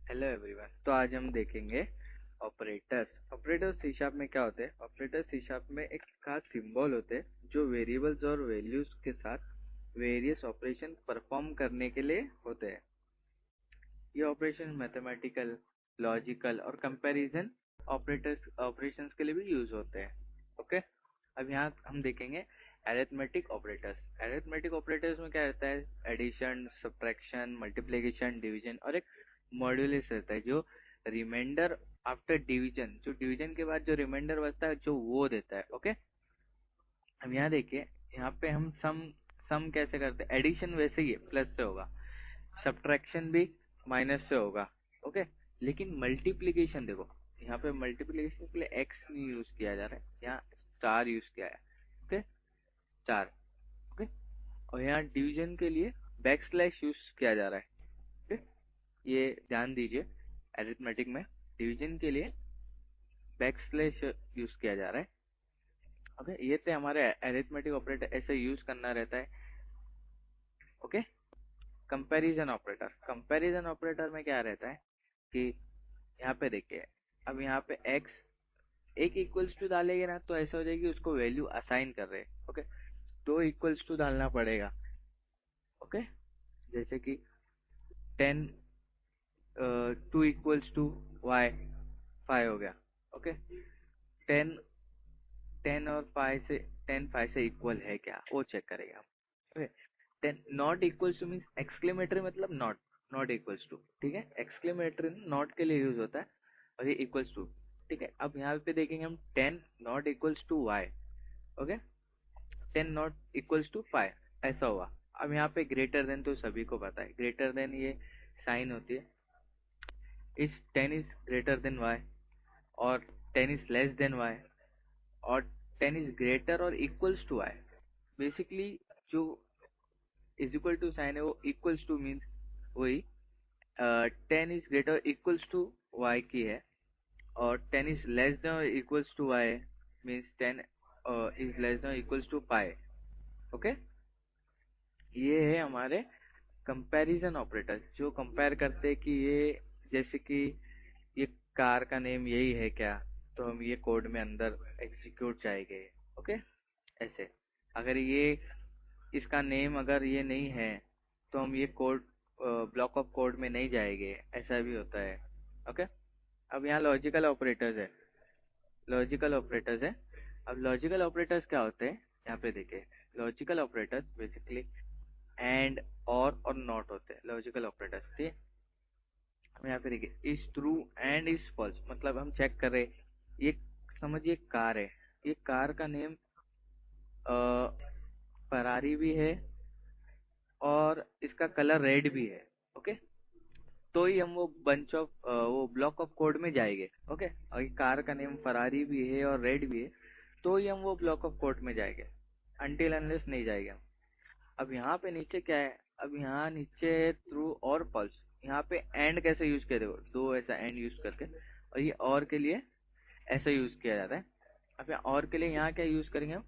Hello everyone. तो आज हम देखेंगे ऑपरेटर्स। ऑपरेटर्स सी शार्प में क्या होते हैं? ऑपरेटर्स सी शार्प में एक खास सिंबल होते हैं जो वेरिएबल्स और वैल्यूज के साथ वेरियस ऑपरेशन परफॉर्म करने के लिए होते हैं। ये ऑपरेशन मैथमेटिकल, लॉजिकल और कंपैरिजन ऑपरेशंस के लिए भी यूज होते हैं। ओके, अब यहाँ हम देखेंगे अरिथमेटिक ऑपरेटर्स। अरिथमेटिक ऑपरेटर्स में क्या रहता है? एडिशन, सब्ट्रैक्शन, मल्टीप्लिकेशन, डिवीजन और एक मॉड्यूलस रहता है जो रिमाइंडर आफ्टर डिवीजन, जो डिवीजन के बाद जो रिमाइंडर बचता है जो वो देता है। ओके, अब यहाँ देखिए, यहाँ पे हम सम कैसे करते हैं? एडिशन वैसे ही है, प्लस से होगा। सब्ट्रैक्शन भी माइनस से होगा। ओके, लेकिन मल्टीप्लिकेशन देखो, यहाँ पे मल्टीप्लिकेशन के लिए एक्स नहीं यूज किया जा रहा है, यहाँ स्टार यूज किया है। Okay, star. ओके, और यहाँ डिवीजन के लिए बैक स्लैश यूज किया जा रहा है। ओके, ये ध्यान दीजिए, अरिथमेटिक में डिवीजन के लिए बैक स्लैश यूज किया जा रहा है। ओके, ये थे हमारे अरिथमेटिक ऑपरेटर, ऐसे यूज करना रहता है। Okay, comparison operator. Comparison operator में क्या रहता है कि यहाँ पे देखिए, अब यहाँ पे x एक इक्वल्स टू डालेंगे ना तो ऐसा हो जाएगी उसको वैल्यू असाइन कर रहे हैं। ओके, दो इक्वल्स टू डालना पड़ेगा। ओके, जैसे कि 10 2 इक्वल्स टू y 5 हो गया। ओके, 10 10 और 5 से 10 5 से इक्वल है क्या वो चेक करेंगे हम। Okay, 10 not equals to means exclamatory मतलब नॉट, नॉट इक्वल्स टू। ठीक है, एक्सक्लेमेटरी नॉट के लिए यूज होता है और ये इक्वल्स टू। ठीक है, अब यहाँ पे देखेंगे हम 10 not equals to y। Okay, 10 not equals to 5 ऐसा हुआ। अब यहाँ पे ग्रेटर देन तो सभी को पता है, ग्रेटर देन ये साइन होती है। इस 10 इज ग्रेटर देन y और 10 इज लेस देन y और 10 इज ग्रेटर और इक्वल्स टू y। बेसिकली जो इज इक्वल टू साइन है वो इक्वल्स टू मीन्स वही 10 is greater equals to y की है, और 10 is less than equals to y means 10 is less than equals to pi. Okay, ये है हमारे कंपैरिजन ऑपरेटर जो कंपेयर करते हैं कि ये, जैसे कि ये कार का नेम यही है क्या, तो हम ये कोड में अंदर एग्जीक्यूट जाएंगे। ओके, ऐसे अगर ये इसका नेम अगर ये नहीं है तो हम ये कोड ब्लॉक ऑफ कोड में नहीं जाएंगे, ऐसा भी होता है। ओके, अब यहाँ लॉजिकल ऑपरेटर्स है। लॉजिकल ऑपरेटर्स है, अब लॉजिकल ऑपरेटर्स क्या होते हैं? यहाँ पे देखिए, लॉजिकल ऑपरेटर्स बेसिकली एंड और नॉट होते हैं लॉजिकल ऑपरेटर्स। ठीक है, हम यहाँ पे देखिए, is true and is false, मतलब हम चेक कर रहे हैं, ये समझिए कार है, ये कार का नेम फरारी भी है और इसका कलर रेड भी है। ओके, तो ही हम वो बंच ऑफ वो ब्लॉक ऑफ कोड में जाएंगे। ओके, और ये कार का नेम फरारी भी है और रेड भी है तो ही हम वो ब्लॉक ऑफ कोड में जाएंगे, अनटिल अनलेस नहीं जाएंगे हम। अब यहाँ पे नीचे क्या है? अब यहाँ नीचे है ट्रू और फॉल्स। यहाँ पे एंड कैसे यूज किया, देखो दो ऐसा एंड यूज करके, और ये और के लिए ऐसा यूज किया जाता है। अब यहाँ और के लिए यहाँ क्या यूज करेंगे हम?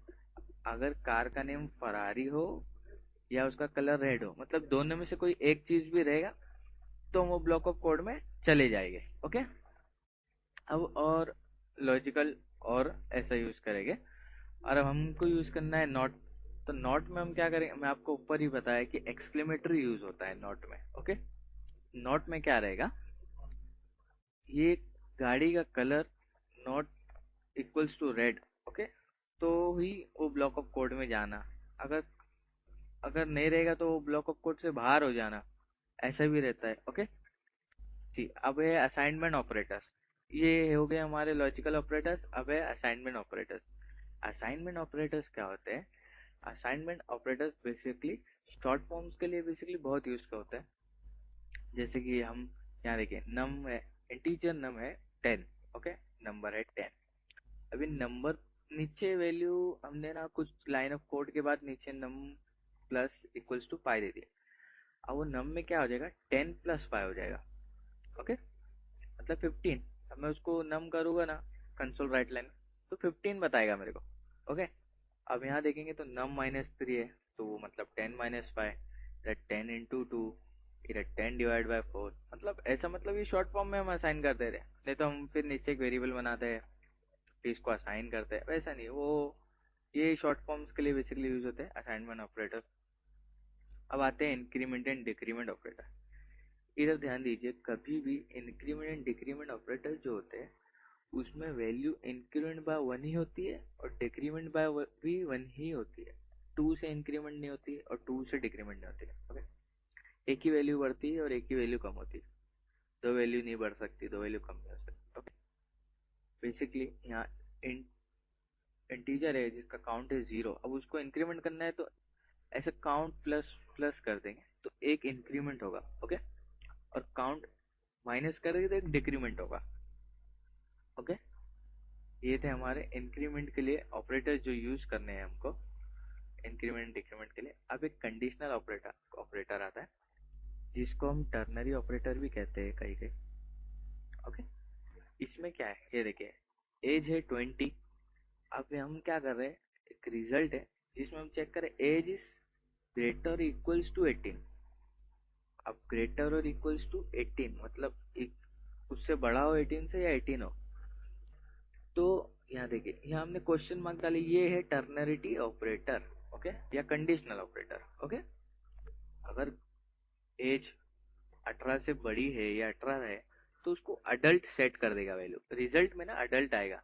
अगर कार का नेम फरारी हो या उसका कलर रेड हो, मतलब दोनों में से कोई एक चीज भी रहेगा तो हम वो ब्लॉक ऑफ कोड में चले जाएंगे। ओके, अब और लॉजिकल और ऐसा यूज करेंगे, और अब हमको यूज करना है नॉट। तो नॉट में हम क्या करेंगे, मैं आपको ऊपर ही बताया कि एक्सक्लेमेटरी यूज होता है नॉट में। ओके, नॉट में क्या रहेगा, ये गाड़ी का colour not equals to red. Okay, तो ही वो ब्लॉक ऑफ कोड में जाना, अगर अगर नहीं रहेगा तो वो ब्लॉक ऑफ कोड से बाहर हो जाना, ऐसा भी रहता है। ओके, ठीक, अब है असाइनमेंट ऑपरेटर्स। ये हो गए हमारे लॉजिकल ऑपरेटर्स। अब है असाइनमेंट ऑपरेटर्स। असाइनमेंट ऑपरेटर्स क्या होते हैं? Assignment operators basically short forms के लिए बेसिकली बहुत यूज का होता है। जैसे कि हम यहाँ देखिए, नम है, इंटीजर नम है 10। ओके, नंबर है 10। अभी नंबर नीचे वैल्यू हमने ना कुछ लाइन ऑफ कोड के बाद नीचे नम प्लस इक्वल्स टू पाई दे दिया। अब वो नम में क्या हो जाएगा? 10 प्लस 5 हो जाएगा। ओके, मतलब 15। अब मैं उसको नम करूंगा ना कंसोल राइट लाइन, तो 15 बताएगा मेरे को। ओके, अब यहाँ देखेंगे तो नम -3 है, तो वो मतलब 10 - 5, 10 इंटू 2 फिर 10/4 मतलब ऐसा, मतलब ये शॉर्ट फॉर्म में हम असाइन कर दे रहे हैं, नहीं तो हम फिर नीचे एक वेरिएबल बनाते हैं फिर इसको असाइन करते हैं, वैसा नहीं वो, ये शॉर्ट फॉर्म्स के लिए बेसिकली यूज होते हैं असाइनमेंट ऑपरेटर। अब आते हैं इंक्रीमेंट एंड डिक्रीमेंट ऑपरेटर। इधर ध्यान दीजिए, कभी भी इंक्रीमेंट एंड डिक्रीमेंट ऑपरेटर जो होते हैं उसमें वैल्यू इंक्रीमेंट बाय 1 ही होती है और डिक्रीमेंट बाय भी 1 ही होती है। 2 से इंक्रीमेंट नहीं होती और 2 से डिक्रीमेंट नहीं होती। ओके, एक ही वैल्यू बढ़ती है और एक ही वैल्यू कम होती है, दो वैल्यू नहीं बढ़ सकती, दो वैल्यू कम नहीं हो सकती। ओके, बेसिकली यहाँ इंटीजर है जिसका काउंट है 0, अब उसको इंक्रीमेंट करना है तो ऐसे काउंट प्लस प्लस कर देंगे तो एक इंक्रीमेंट होगा। ओके, और काउंट माइनस करेंगे तो एक डिक्रीमेंट होगा। ओके, ये थे हमारे इंक्रीमेंट के लिए ऑपरेटर जो यूज करने हैं हमको इंक्रीमेंट डिक्रीमेंट के लिए। अब एक कंडीशनल ऑपरेटर ऑपरेटर आता है जिसको हम टर्नरी ऑपरेटर भी कहते हैं कहीं कहीं। ओके, इसमें क्या है ये देखिए, एज है 20। अब हम क्या कर रहे हैं, एक रिजल्ट है जिसमें हम चेक करें एज इज ग्रेटर और इक्वल्स टू 18। अब ग्रेटर और इक्वल्स टू 18 मतलब उससे बड़ा हो 18 से या 18 हो। तो यहाँ देखिए, यहाँ हमने क्वेश्चन मार्क डाली, ये है टर्नरिटी ऑपरेटर। ओके, या कंडीशनल ऑपरेटर। ओके, अगर एज 18 से बड़ी है या 18 है तो उसको अडल्ट सेट कर देगा वैल्यू, रिजल्ट में ना अडल्ट आएगा।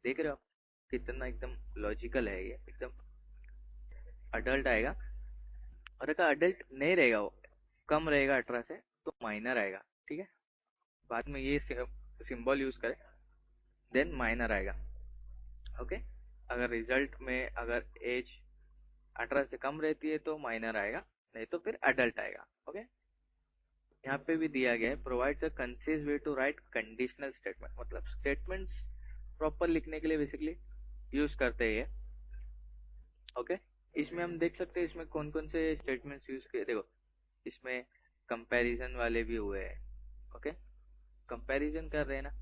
देख रहे हो आप कितना एकदम लॉजिकल है ये, एकदम अडल्ट आएगा। और अगर अडल्ट नहीं रहेगा, वो कम रहेगा 18 से, तो माइनर आएगा। ठीक है, बाद में ये सिंबल यूज करें देन माइनर आएगा। ओके, अगर रिजल्ट में अगर एज 18 से कम रहती है तो माइनर आएगा, नहीं तो फिर अडल्ट आएगा। ओके, यहाँ पे भी दिया गया है, provides a concise way to write conditional statement, मतलब स्टेटमेंट्स प्रॉपर लिखने के लिए बेसिकली यूज करते हैं ये। ओके, इसमें हम देख सकते हैं इसमें कौन कौन से स्टेटमेंट्स यूज किए। देखो, इसमें कंपैरिजन वाले भी हुए हैं। ओके, कंपैरिजन कर रहे हैं ना,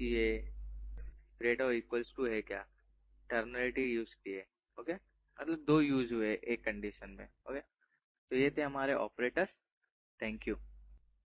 ये ग्रेटर इक्वल्स टू है क्या, टर्मिनेटिव यूज किए। ओके, मतलब दो यूज हुए एक कंडीशन में। ओके, तो ये थे हमारे ऑपरेटर्स। Thank you.